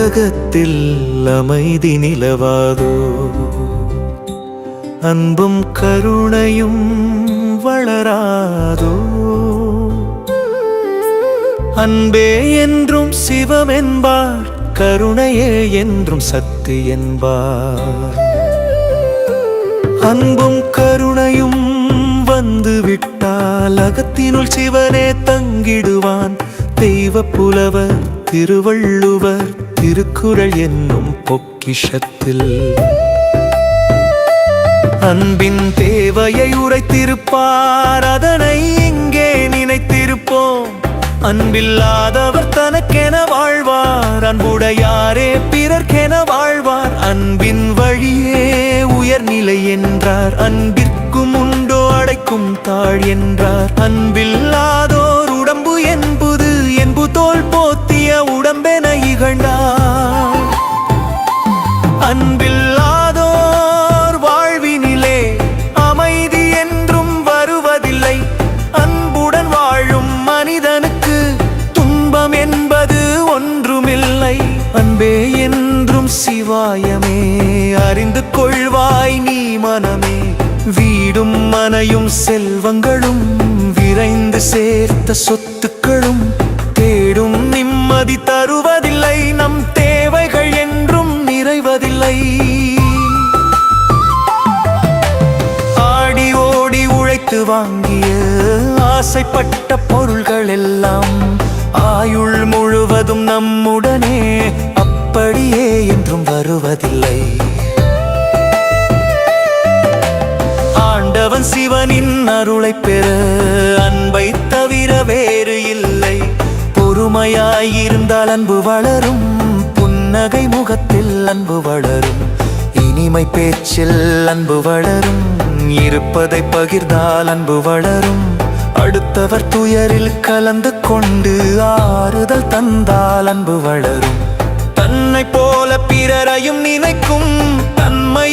உலகத்தில் அமைதி நிலவாதோ? அன்பும் கருணையும் வளராதோ? அன்பே என்றும் சிவம் என்பார், கருணையே என்றும் சக்தி என்பார். அன்பும் கருணையும் வந்து விட்டால் அகத்தினுள் சிவனே தங்கிடுவான். தெய்வ புலவர் திருவள்ளுவர் திருக்குறள் என்னும் பொக்கிஷத்தில் அன்பின் தேவையை உரைத்திருப்பார். அதனை இங்கே நினைத்திருப்போம். அன்பில்லாதவர் தனக்கென வாழ்வார், அன்புடையாரே பிறர்க்கென வாழ்வார். அன்பின் வழியே உயர்நிலை என்றார், அன்பிற்கும் உண்டோ அடைக்கும் தாழ் என்றார். அன்பில்லாதோர் உடம்பு என்பது என்பு தோல் போத்திய உடம்பென இகழ்ந்தார். அன்பில்லாதோர் வாழ்வினிலே அமைதி என்றும் வருவதில்லை. அன்புடன் வாழும் மனிதனுக்கு துன்பம் என்பது ஒன்றுமில்லை. அன்பே என்றும் சிவாயமே, அறிந்து கொள்வாய் நீ மனமே. வீடும் மனையும் செல்வங்களும் விரைந்து சேர்த்த சொத்துக்களும் தேடும் நிம்மதி தருவதில்லை. நம் தேவைகள் என்றும் நிறைவதில்லை. ஆடி ஓடி உழைத்து வாங்கிய ஆசைப்பட்ட பொருள்கள் எல்லாம் ஆயுள் முழுவதும் நம்முடனே அப்படியே என்றும் வருவதில்லை. ஆண்டவன் சிவனின் அருளை பெற அன்பை தவிர வேறு இல்லை. பொறுமையாயிருந்தால் அன்பு வளரும், புன்னகை முகத்தில் அன்பு வளரும், இனிமை பேச்சில் அன்பு வளரும், இருப்பதை பகிர்ந்தால் அன்பு வளரும். அடுத்தவர் துயரில் கலந்து கொண்டு ஆறுதல் தந்தால் அன்பு வளரும். தன்னை போல பிறரையும் நினைக்கும் தன்மை